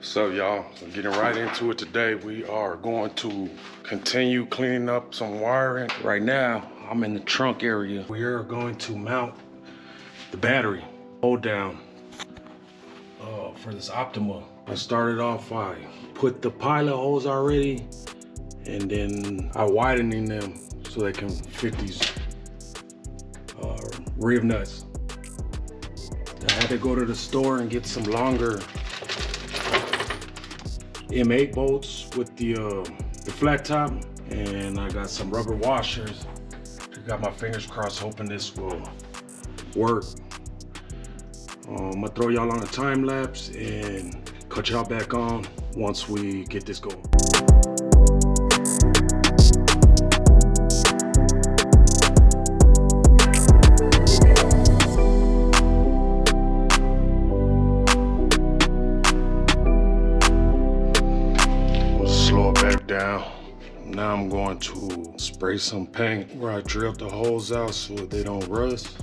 So y'all, so getting right into it today, we are going to continue cleaning up some wiring. Right now, I'm in the trunk area. We are going to mount the battery hold down for this Optima. I started off, I put the pilot holes already, and then I widening them so they can fit these rib nuts. I had to go to the store and get some longer M8 bolts with the flat top, and I got some rubber washers. I got my fingers crossed hoping this will work. I'm gonna throw y'all on a time lapse and cut y'all back on once we get this going. Down. Now I'm going to spray some paint where I drilled the holes out so they don't rust.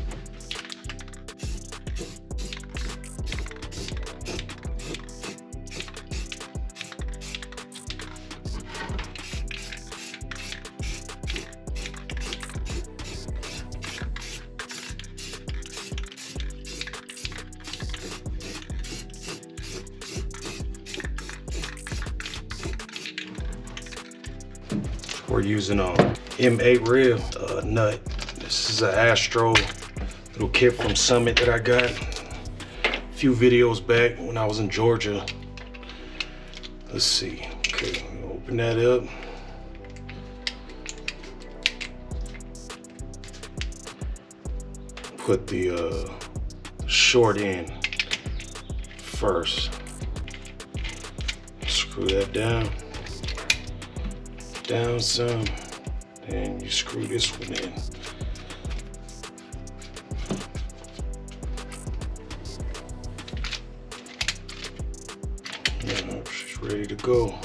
We're using a M8 rib nut. This is an Astro little kit from Summit that I got a few videos back when I was in Georgia. Let's see. Okay, open that up. Put the short end first. Screw that down. Down some, and you screw this one in. Yeah, she's ready to go.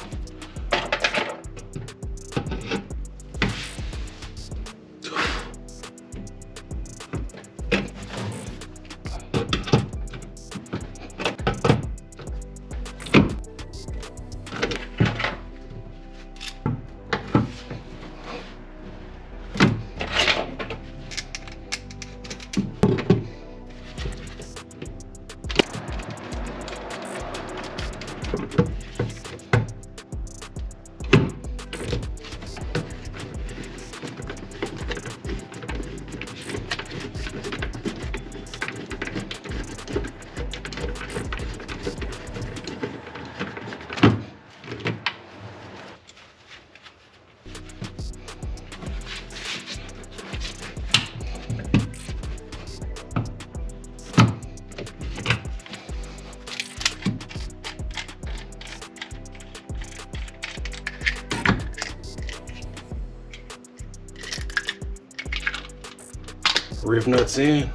Rib nuts in.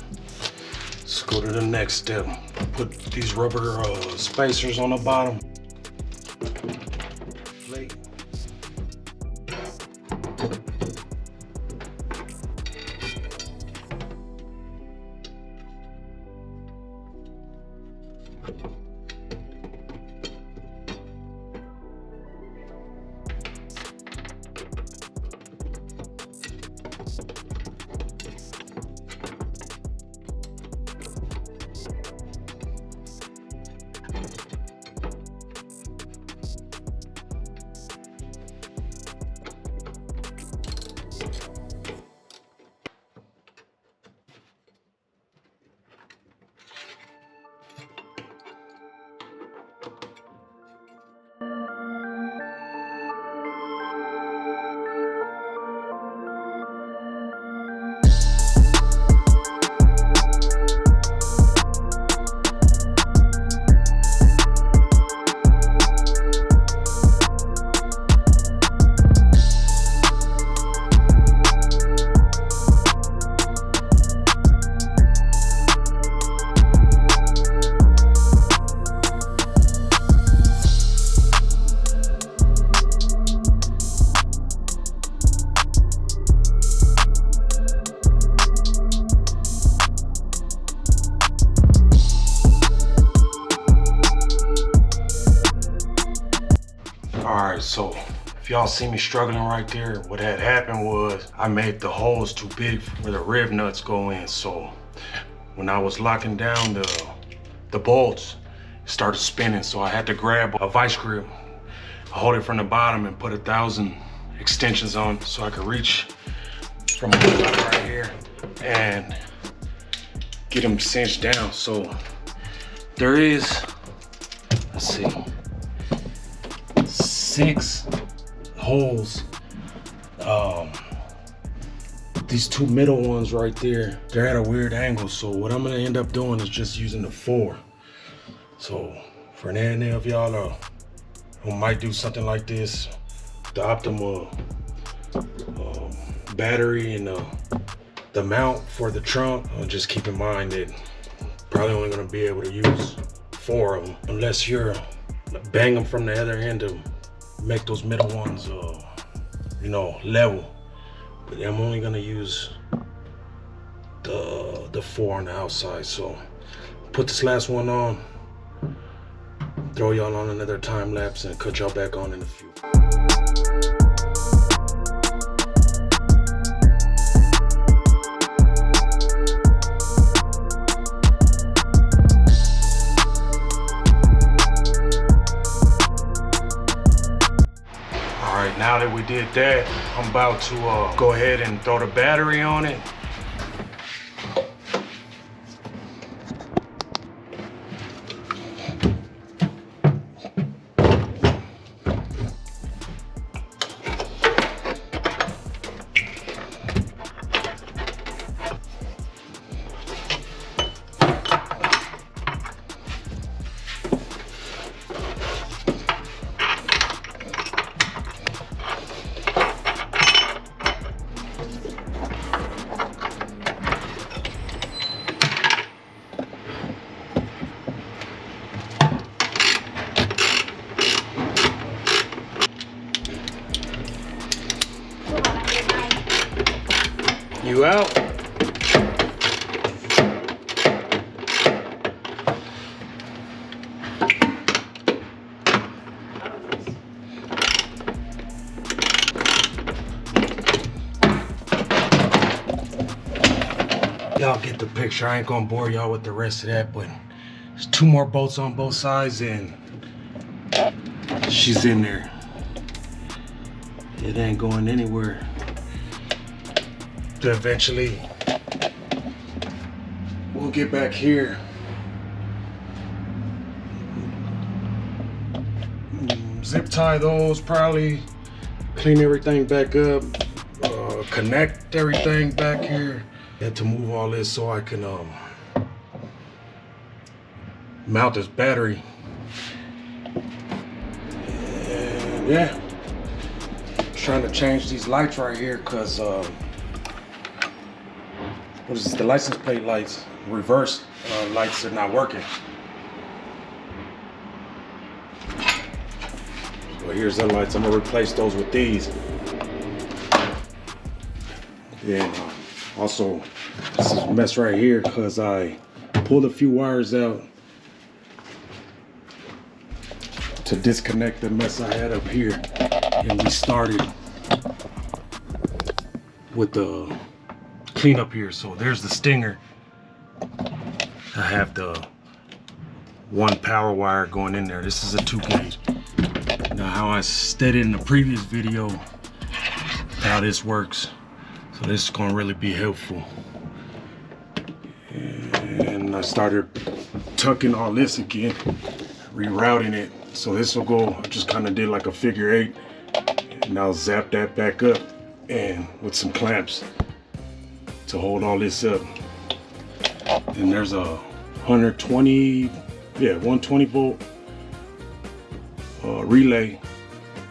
Let's go to the next step. Put these rubber spacers on the bottom. Plate. right, so if y'all see me struggling right there, what had happened was I made the holes too big where the rib nuts go in. So when I was locking down the bolts, it started spinning. So I had to grab a vice grip, hold it from the bottom and put 1,000 extensions on so I could reach from the top right here and get them cinched down. So there is, let's see, 6 holes. These 2 middle ones right there, they're at a weird angle. So what I'm gonna end up doing is just using the 4. So for any of y'all who might do something like this, the Optima battery and the mount for the trunk, just keep in mind that probably only gonna be able to use 4 of them unless you're bang them from the other end to make those middle ones you know, level. But I'm only gonna use the 4 on the outside. So put this last one on, throw y'all on another time lapse and cut y'all back on in a few. Now that we did that, I'm about to go ahead and throw the battery on it. You out? Y'all get the picture. I ain't gonna bore y'all with the rest of that, but there's 2 more bolts on both sides and she's in there. It ain't going anywhere. Eventually we'll get back here, zip tie those, probably clean everything back up, connect everything back here. Had to move all this so I can mount this battery. And yeah, trying to change these lights right here because what is this, the license plate lights, reverse lights are not working. Well, here's the lights. I'm gonna replace those with these. Then also, this is a mess right here because I pulled a few wires out to disconnect the mess I had up here, and we started with the cleanup here. So there's the stinger. I have the 1 power wire going in there. This is a 2 gauge. Now, how I stated in the previous video how this works, so this is going to really be helpful. And I started tucking all this again, rerouting it. So this will go, I just kind of did like a figure 8, and I'll zap that back up and with some clamps to hold all this up. And there's a 120 volt relay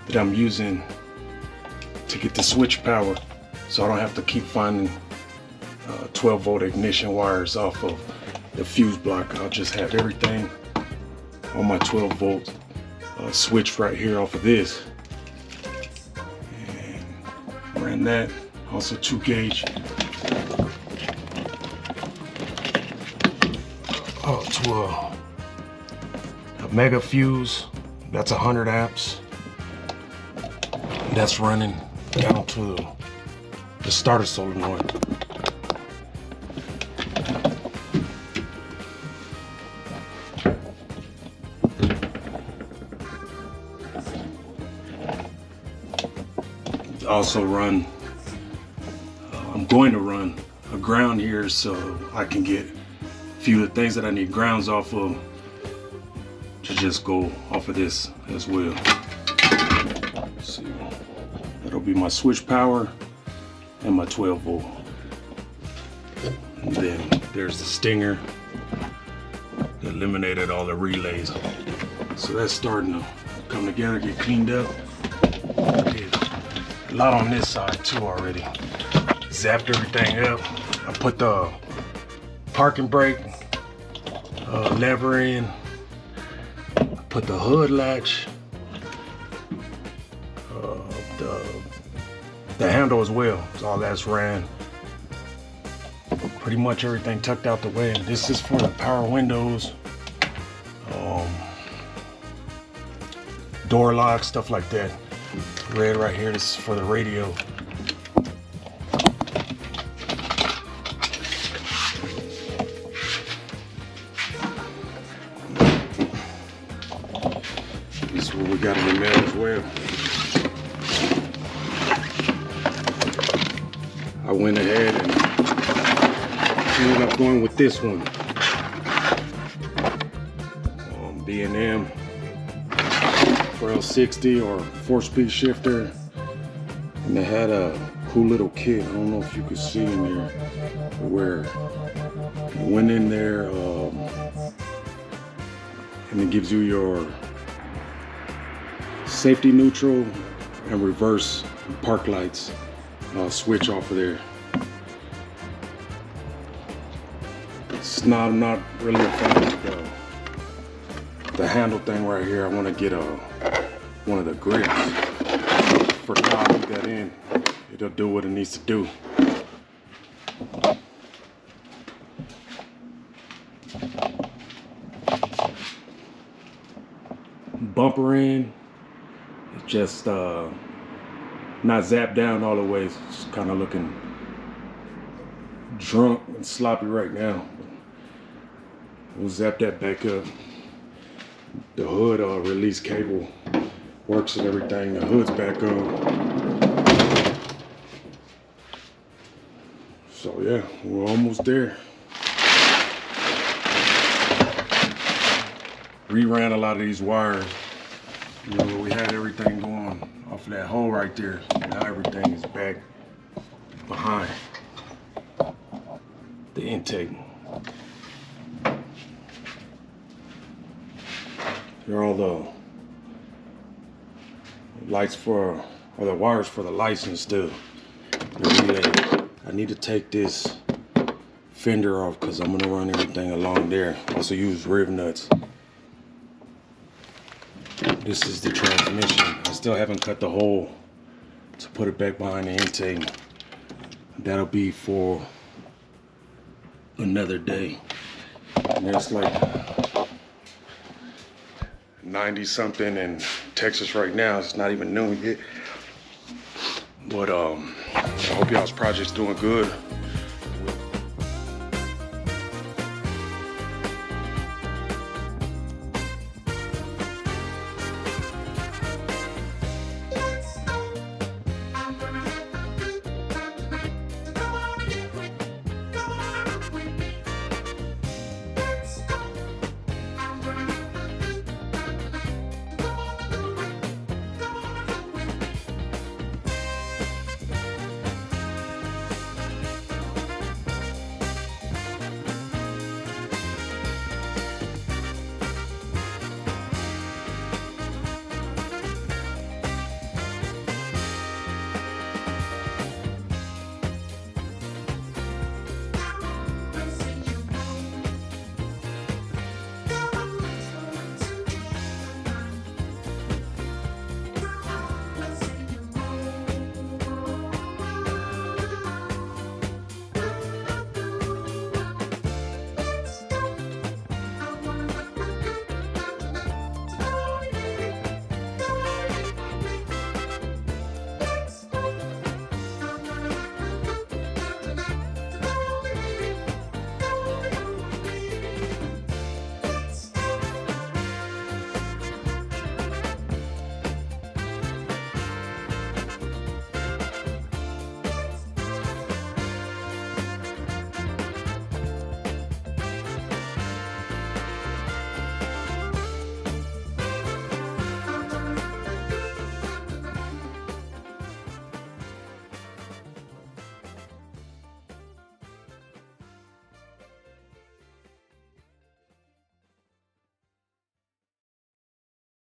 that I'm using to get the switch power, so I don't have to keep finding 12 volt ignition wires off of the fuse block. I'll just have everything on my 12 volt switch right here off of this, and ran that. Also 2 gauge to a mega fuse. That's 100 amps. That's running down to the starter solenoid. Also run, I'm going to run a ground here so I can get a few of the things that I need grounds off of to just go off of this as well. Let's see, that'll be my switch power and my 12 volt. And then there's the stinger. Eliminated all the relays. So that's starting to come together, get cleaned up. A lot on this side too already. Zapped everything up. I put the parking brake lever in. I put the hood latch. The handle as well. So all that's ran. Pretty much everything tucked out the way. And this is for the power windows, door lock, stuff like that. Red right here, this is for the radio. This is what we got in the mail as well. I went ahead and ended up going with this one. B&M 1260 or 4-speed shifter, and they had a cool little kit. I don't know if you could see in there where it went in there, and it gives you your safety neutral and reverse park lights switch off of there. It's not really a fan of the handle thing right here. I want to get one of the grips. For now, I'll put that in. It'll do what it needs to do. Bumper in. It's just not zapped down all the way. It's just kind of looking drunk and sloppy right now. We'll zap that back up. The hood release cable works and everything. The hood's back on. So yeah, we're almost there. Reran a lot of these wires. You know, we had everything going off of that hole right there. Now everything is back behind the intake. Here are all the lights or the wires for the license too. The relay. I need to take this fender off because I'm gonna run everything along there. Also use riv nuts. This is the transmission. I still haven't cut the hole to put it back behind the intake. That'll be for another day. And there's like 90 something in Texas right now. It's not even noon yet. But I hope y'all's project's doing good.